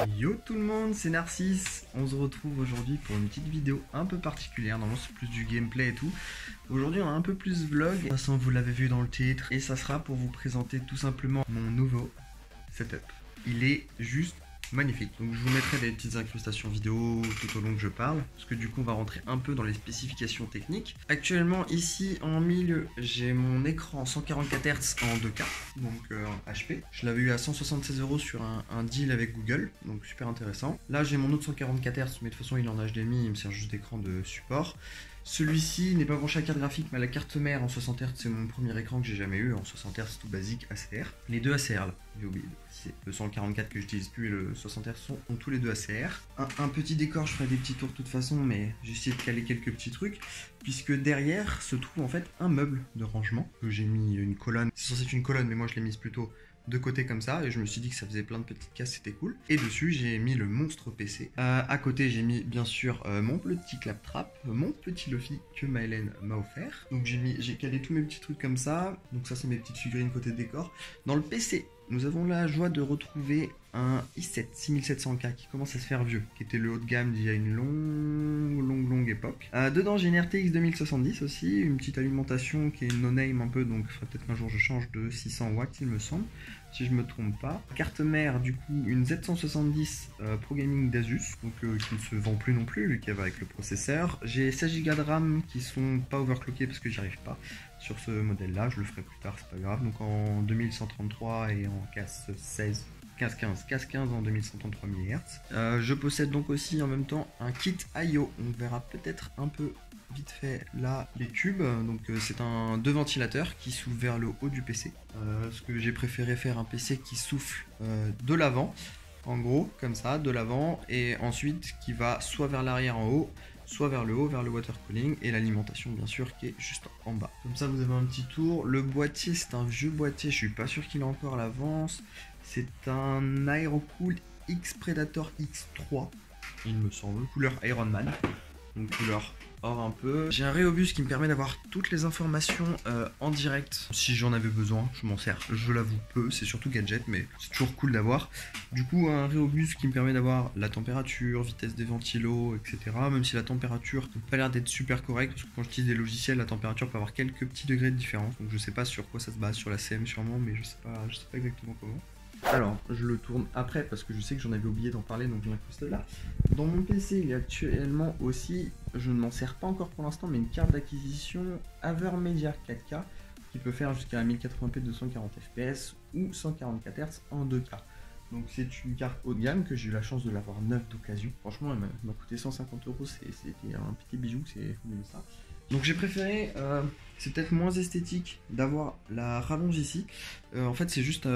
Yo tout le monde, c'est Narcisse. On se retrouve aujourd'hui pour une petite vidéo un peu particulière. Normalement c'est plus du gameplay et tout. Aujourd'hui on a un peu plus vlog. De toute façon vous l'avez vu dans le titre. Et ça sera pour vous présenter tout simplement mon nouveau setup. Il est juste magnifique. Donc je vous mettrai des petites incrustations vidéo tout au long que je parle. Parce que du coup on va rentrer un peu dans les spécifications techniques. Actuellement ici en milieu j'ai mon écran 144 Hz en 2K. Donc HP. Je l'avais eu à 176 € sur un deal avec Google. Donc super intéressant. Là j'ai mon autre 144 Hz mais de toute façon il est en HDMI. Il me sert juste d'écran de support. Celui-ci n'est pas branché à la carte graphique mais à la carte mère en 60 Hz. C'est mon premier écran que j'ai jamais eu en 60 Hz tout basique ACR. Les deux ACR là, j'ai oublié de préciser. Le 144 que j'utilise plus et le 60 Hz ont tous les deux ACR. Un petit décor, je ferai des petits tours de toute façon mais j'ai essayé de caler quelques petits trucs. Puisque derrière se trouve en fait un meuble de rangement. J'ai mis une colonne, c'est censé être une colonne mais moi je l'ai mise plutôt de côté comme ça et je me suis dit que ça faisait plein de petites cases, c'était cool. Et dessus j'ai mis le monstre PC. À côté j'ai mis bien sûr mon petit claptrap, mon petit Luffy que Maëlène m'a offert. Donc j'ai calé tous mes petits trucs comme ça. Donc ça c'est mes petites figurines côté décor. Dans le PC nous avons la joie de retrouver un i7 6700K qui commence à se faire vieux, qui était le haut de gamme d'il y a une longue époque. Dedans j'ai une RTX 2070 aussi, une petite alimentation qui est no name un peu, donc il faudrait peut-être qu'un jour je change de 600 watts il me semble, si je me trompe pas. Carte mère du coup une Z170 Pro Gaming d'Asus, donc qui ne se vend plus non plus vu qu'elle va avec le processeur. J'ai 16 Go de RAM qui sont pas overclockés parce que j'y arrive pas sur ce modèle là, je le ferai plus tard, c'est pas grave. Donc en 2133 et en casse 16 casse 15 en 2133 MHz. Je possède donc aussi en même temps un kit I/O. On verra peut-être un peu vite fait là les cubes. Donc c'est deux ventilateurs qui s'ouvrent vers le haut du PC. Ce que j'ai préféré faire un PC qui souffle de l'avant, en gros comme ça, de l'avant, et ensuite qui va soit vers l'arrière en haut, soit vers le haut, vers le water cooling, et l'alimentation bien sûr qui est juste en bas. Comme ça vous avez un petit tour. Le boîtier c'est un vieux boîtier, je suis pas sûr qu'il a encore l'avance. C'est un Aerocool X Predator X3, il me semble, couleur Iron Man, donc couleur or un peu. J'ai un Rhéobus qui me permet d'avoir toutes les informations en direct. Si j'en avais besoin, je m'en sers, je l'avoue peu, c'est surtout gadget, mais c'est toujours cool d'avoir. Du coup, un Rhéobus qui me permet d'avoir la température, vitesse des ventilos, etc. Même si la température n'a pas l'air d'être super correcte, parce que quand j'utilise des logiciels, la température peut avoir quelques petits degrés de différence. Donc je sais pas sur quoi ça se base, sur la CM sûrement, mais je sais pas exactement comment. Alors, je le tourne après parce que je sais que j'en avais oublié d'en parler, donc je l'incruste là. Dans mon PC, il y a actuellement aussi, je ne m'en sers pas encore pour l'instant, mais une carte d'acquisition Avermedia 4K qui peut faire jusqu'à 1080p 240 fps ou 144 Hz en 2K. Donc c'est une carte haut de gamme que j'ai eu la chance de l'avoir neuve d'occasion. Franchement, elle m'a coûté 150 €, c'était un petit bijou, c'est ça. Donc j'ai préféré, c'est peut-être moins esthétique d'avoir la rallonge ici. En fait c'est juste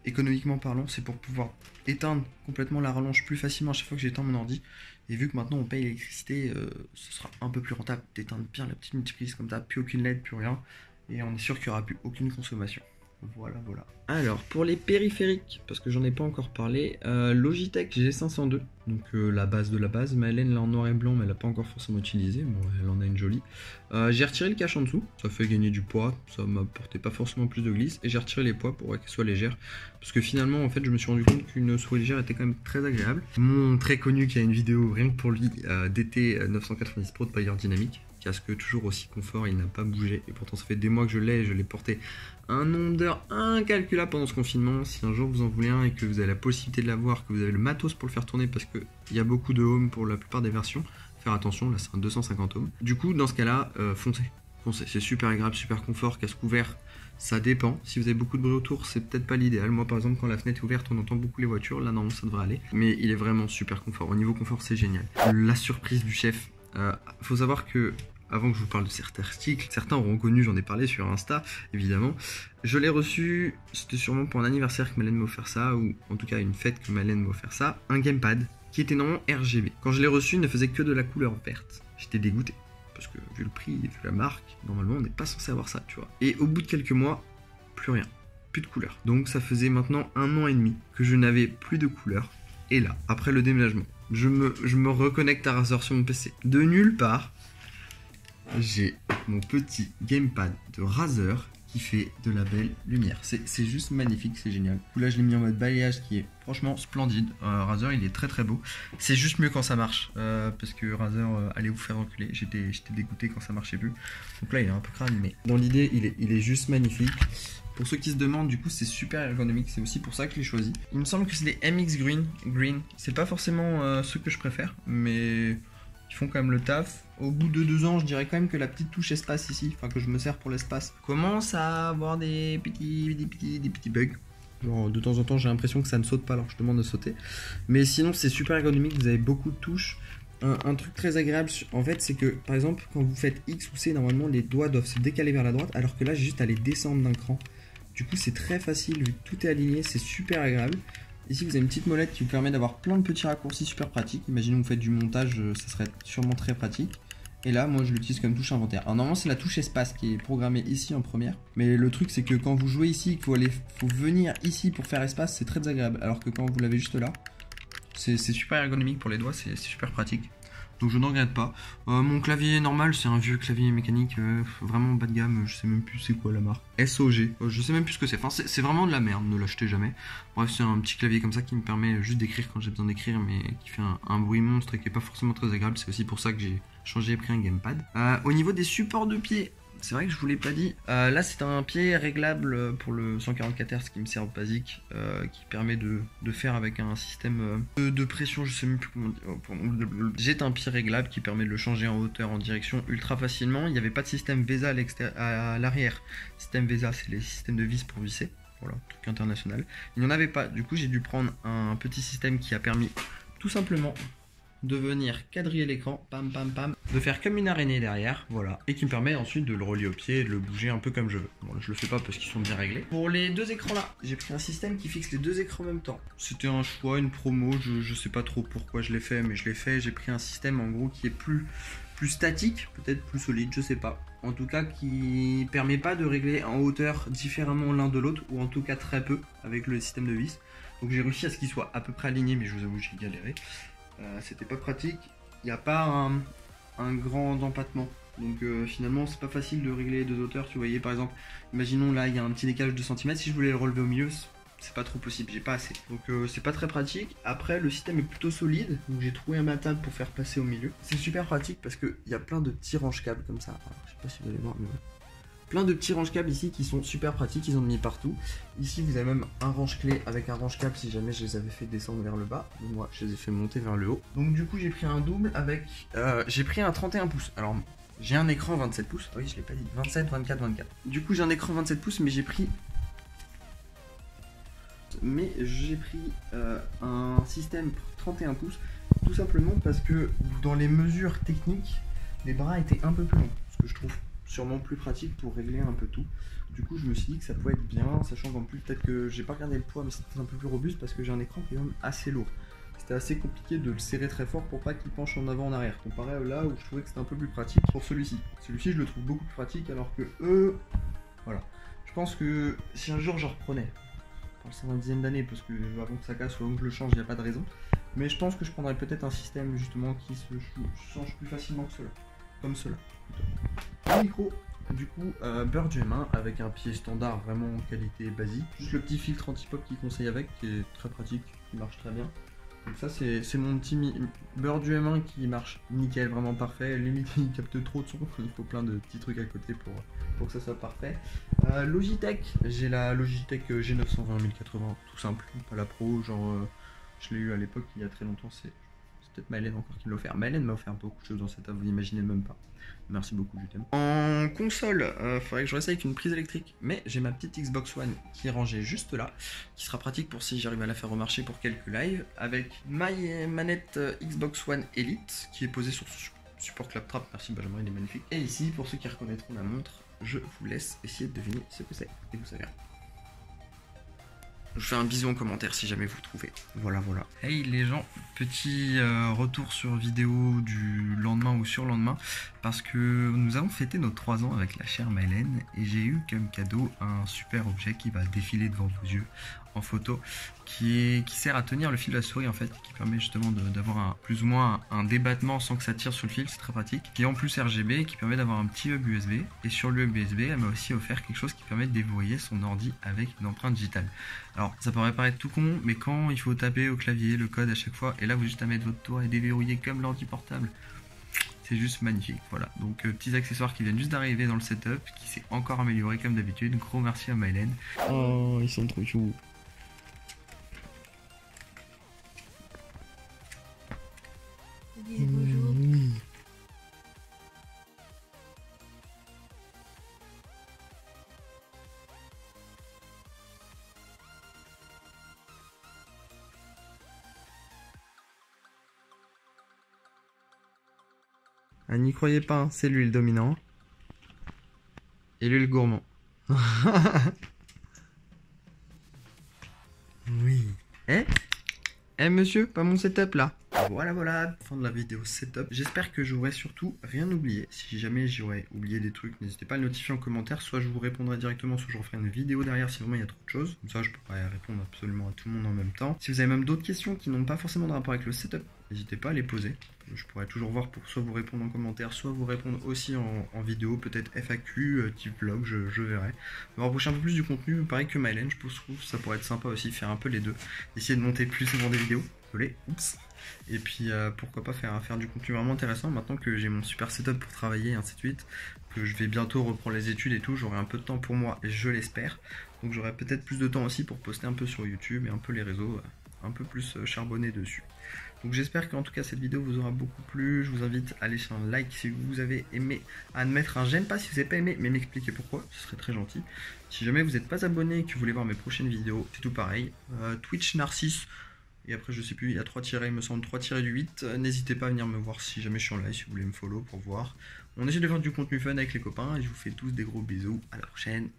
économiquement parlant, c'est pour pouvoir éteindre complètement la rallonge plus facilement à chaque fois que j'éteins mon ordi. Et vu que maintenant on paye l'électricité, ce sera un peu plus rentable d'éteindre bien la petite multiprise comme ça, plus aucune LED, plus rien. Et on est sûr qu'il n'y aura plus aucune consommation. Voilà. Alors, pour les périphériques, parce que j'en ai pas encore parlé, Logitech G502, donc la base de la base. Maëlène l'a en noir et blanc, mais elle l'a pas encore forcément utilisé. Bon, elle en a une jolie. J'ai retiré le cache en dessous, ça fait gagner du poids, ça m'apportait pas forcément plus de glisse. Et j'ai retiré les poids pour qu'elle soit légère, parce que finalement, en fait, je me suis rendu compte qu'une souris légère était quand même très agréable. Mon très connu qui a une vidéo rien que pour lui, DT990 Pro de Bayer Dynamic. Casque toujours aussi confort, il n'a pas bougé et pourtant ça fait des mois que je l'ai et je l'ai porté un nombre d'heures incalculable pendant ce confinement. Si un jour vous en voulez un et que vous avez la possibilité de l'avoir, que vous avez le matos pour le faire tourner, parce qu'il y a beaucoup de home pour la plupart des versions, faire attention, là c'est un 250 ohms. Du coup dans ce cas là, foncez, c'est super agréable, super confort. Casque ouvert, ça dépend, si vous avez beaucoup de bruit autour c'est peut-être pas l'idéal. Moi par exemple quand la fenêtre est ouverte on entend beaucoup les voitures, là normalement ça devrait aller, mais il est vraiment super confort, au niveau confort c'est génial. La surprise du chef, faut savoir que avant que je vous parle de certains articles, certains auront connu, j'en ai parlé sur Insta, évidemment. Je l'ai reçu, c'était sûrement pour un anniversaire que Maëlène m'a offert ça, ou en tout cas une fête que Maëlène m'a offert ça, un gamepad qui était normalement RGB. Quand je l'ai reçu, il ne faisait que de la couleur verte. J'étais dégoûté, parce que vu le prix, vu la marque, normalement on n'est pas censé avoir ça, tu vois. Et au bout de quelques mois, plus rien, plus de couleur. Donc ça faisait maintenant 1 an et demi que je n'avais plus de couleur. Et là, après le déménagement, je me reconnecte à Razer sur mon PC. De nulle part, j'ai mon petit gamepad de Razer qui fait de la belle lumière. C'est juste magnifique, c'est génial. Là je l'ai mis en mode balayage qui est franchement splendide. Razer il est très très beau. C'est juste mieux quand ça marche parce que Razer allait vous faire reculer. J'étais dégoûté quand ça marchait plus. Donc là il est un peu crade mais dans l'idée il est juste magnifique. Pour ceux qui se demandent, du coup, c'est super ergonomique. C'est aussi pour ça que je l'ai choisi. Il me semble que c'est les MX Green. C'est pas forcément ceux que je préfère, mais ils font quand même le taf. Au bout de 2 ans, je dirais quand même que la petite touche espace ici, enfin que je me sers pour l'espace, commence à avoir des petits bugs. Genre de temps en temps, j'ai l'impression que ça ne saute pas alors je demande de sauter. Mais sinon, c'est super ergonomique. Vous avez beaucoup de touches. Un truc très agréable en fait c'est que par exemple quand vous faites X ou C normalement les doigts doivent se décaler vers la droite alors que là j'ai juste à les descendre d'un cran. Du coup c'est très facile vu que tout est aligné, c'est super agréable. Ici vous avez une petite molette qui vous permet d'avoir plein de petits raccourcis super pratiques. Imaginez vous faites du montage, ça serait sûrement très pratique. Et là moi je l'utilise comme touche inventaire. Alors normalement c'est la touche espace qui est programmée ici en première. Mais le truc c'est que quand vous jouez ici, faut venir ici pour faire espace, c'est très désagréable. Alors que quand vous l'avez juste là, c'est super ergonomique pour les doigts, c'est super pratique. Donc je ne regrette pas. Mon clavier normal, c'est un vieux clavier mécanique, vraiment bas de gamme, je sais même plus c'est quoi la marque. SOG, je sais même plus ce que c'est. Enfin, c'est vraiment de la merde, ne l'achetez jamais. Bref, c'est un petit clavier comme ça qui me permet juste d'écrire quand j'ai besoin d'écrire, mais qui fait un bruit monstre et qui est pas forcément très agréable. C'est aussi pour ça que j'ai changé et pris un gamepad. Au niveau des supports de pied, c'est vrai que je vous l'ai pas dit. Là, c'est un pied réglable pour le 144 Hz qui me sert basique, qui permet de faire avec un système de pression. Je sais même plus comment dire. J'ai un pied réglable qui permet de le changer en hauteur, en direction ultra facilement. Il n'y avait pas de système VESA à l'arrière. Système VESA, c'est les systèmes de vis pour visser. Voilà, truc international. Il n'y en avait pas. Du coup, j'ai dû prendre un petit système qui a permis tout simplement de venir quadriller l'écran, pam pam pam, de faire comme une araignée derrière, voilà, et qui me permet ensuite de le relier au pied et de le bouger un peu comme je veux. Bon, je le fais pas parce qu'ils sont bien réglés. Pour les 2 écrans là, j'ai pris un système qui fixe les 2 écrans en même temps. C'était un choix, une promo, je sais pas trop pourquoi je l'ai fait, mais je l'ai fait. J'ai pris un système en gros qui est plus statique, peut-être plus solide, je sais pas. En tout cas, qui permet pas de régler en hauteur différemment l'un de l'autre, ou en tout cas très peu avec le système de vis. Donc j'ai réussi à ce qu'il soit à peu près aligné, mais je vous avoue j'ai galéré. C'était pas pratique, il n'y a pas un grand empattement, donc finalement c'est pas facile de régler les 2 hauteurs. Tu voyais par exemple, imaginons là il y a un petit décalage de 2 cm, si je voulais le relever au milieu c'est pas trop possible, j'ai pas assez, donc c'est pas très pratique. Après le système est plutôt solide, donc j'ai trouvé un table pour faire passer au milieu. C'est super pratique parce qu'il y a plein de petits range-câbles comme ça. Alors, je sais pas si vous allez voir mais ouais. Plein de petits range-câbles ici qui sont super pratiques, ils en ont mis partout. Ici vous avez même un range-clé avec un range-câble si jamais je les avais fait descendre vers le bas. Moi je les ai fait monter vers le haut. Donc du coup j'ai pris un double avec... j'ai pris un 31 pouces. Alors j'ai un écran 27 pouces. Oui je l'ai pas dit. 27, 24, 24. Du coup j'ai un écran 27 pouces mais j'ai pris... un système 31 pouces. Tout simplement parce que dans les mesures techniques, les bras étaient un peu plus longs. Ce que je trouve sûrement plus pratique pour régler un peu tout. Du coup je me suis dit que ça pouvait être bien, sachant qu'en plus peut-être que j'ai pas regardé le poids mais c'était un peu plus robuste parce que j'ai un écran qui est quand même assez lourd. C'était assez compliqué de le serrer très fort pour pas qu'il penche en avant en arrière, comparé à là où je trouvais que c'était un peu plus pratique pour celui-ci. Celui-ci je le trouve beaucoup plus pratique alors que voilà. Je pense que si un jour je reprenais, je pense dans une dizaine d'années parce que avant que ça casse ou avant que je le change il n'y a pas de raison, mais je pense que je prendrais peut-être un système justement qui se change plus facilement que cela, comme cela. Un micro, du coup, beurre du M1 avec un pied standard vraiment qualité basique. Juste le petit filtre anti-pop qui conseille avec, qui est très pratique, qui marche très bien. Donc ça c'est mon petit beurre du M1 qui marche nickel, vraiment parfait. Limite il capte trop de son, il faut plein de petits trucs à côté pour que ça soit parfait. Logitech, j'ai la Logitech G920 1080, tout simple, pas la pro, genre je l'ai eu à l'époque il y a très longtemps, c'est peut-être Mylène encore qui me l'a offert. Mylène m'a offert beaucoup de choses dans cette table, vous n'imaginez même pas. Merci beaucoup, je t'aime. En console, faudrait que je reste avec une prise électrique, mais j'ai ma petite Xbox One qui est rangée juste là, qui sera pratique pour si j'arrive à la faire remarcher pour quelques lives, avec ma manette Xbox One Elite qui est posée sur support claptrap. Merci Benjamin, il est magnifique. Et ici, pour ceux qui reconnaîtront la montre, je vous laisse essayer de deviner ce que c'est, et vous savez. Je vous fais un bisou en commentaire si jamais vous trouvez. Voilà. Hey les gens. Petit retour sur vidéo du lendemain ou sur lendemain, parce que nous avons fêté nos 3 ans avec la chère Mylène et j'ai eu comme cadeau un super objet qui va défiler devant vos yeux en photo, qui sert à tenir le fil de la souris en fait, qui permet justement d'avoir plus ou moins un débattement sans que ça tire sur le fil, c'est très pratique, qui est en plus RGB et qui permet d'avoir un petit hub USB, et sur le hub USB elle m'a aussi offert quelque chose qui permet de déverrouiller son ordi avec une empreinte digitale. Alors ça pourrait paraître tout con, mais quand il faut taper au clavier le code à chaque fois, et là vous juste à mettre votre tour et déverrouiller comme l'ordi portable, c'est juste magnifique. Voilà, donc petits accessoires qui viennent juste d'arriver dans le setup, qui s'est encore amélioré comme d'habitude. Gros merci à Mylène. Oh, ils sont trop choux. Bonjour. Oui. Ah, n'y croyez pas, hein, c'est lui le dominant. Et lui le gourmand. Oui. Eh monsieur, pas mon setup là. Voilà, fin de la vidéo setup. J'espère que j'aurai surtout rien oublié. Si jamais j'aurais oublié des trucs, n'hésitez pas à le notifier en commentaire. Soit je vous répondrai directement, soit je referai une vidéo derrière si vraiment il y a trop de choses. Comme ça, je pourrais répondre absolument à tout le monde en même temps. Si vous avez même d'autres questions qui n'ont pas forcément de rapport avec le setup, n'hésitez pas à les poser. Je pourrais toujours voir pour soit vous répondre en commentaire, soit vous répondre aussi en vidéo, peut-être FAQ, type vlog, je verrai. On va rapprocher un peu plus du contenu, pareil que Mylène, je trouve que ça pourrait être sympa aussi, faire un peu les deux. Essayer de monter plus souvent des vidéos. Désolé, oups. Et puis pourquoi pas faire du contenu vraiment intéressant maintenant que j'ai mon super setup pour travailler et ainsi de suite, que je vais bientôt reprendre les études et tout, j'aurai un peu de temps pour moi, je l'espère. Donc j'aurai peut-être plus de temps aussi pour poster un peu sur YouTube et un peu les réseaux, un peu plus charbonné dessus. Donc j'espère qu'en tout cas cette vidéo vous aura beaucoup plu. Je vous invite à laisser un like si vous avez aimé, à mettre un j'aime pas si vous n'avez pas aimé, mais m'expliquer pourquoi, ce serait très gentil. Si jamais vous n'êtes pas abonné et que vous voulez voir mes prochaines vidéos, c'est tout pareil. Twitch Narcisse, et après je sais plus, il y a 3 tirés, il me semble 3-8. N'hésitez pas à venir me voir si jamais je suis en live, si vous voulez me follow pour voir. On essaie de faire du contenu fun avec les copains et je vous fais tous des gros bisous. À la prochaine.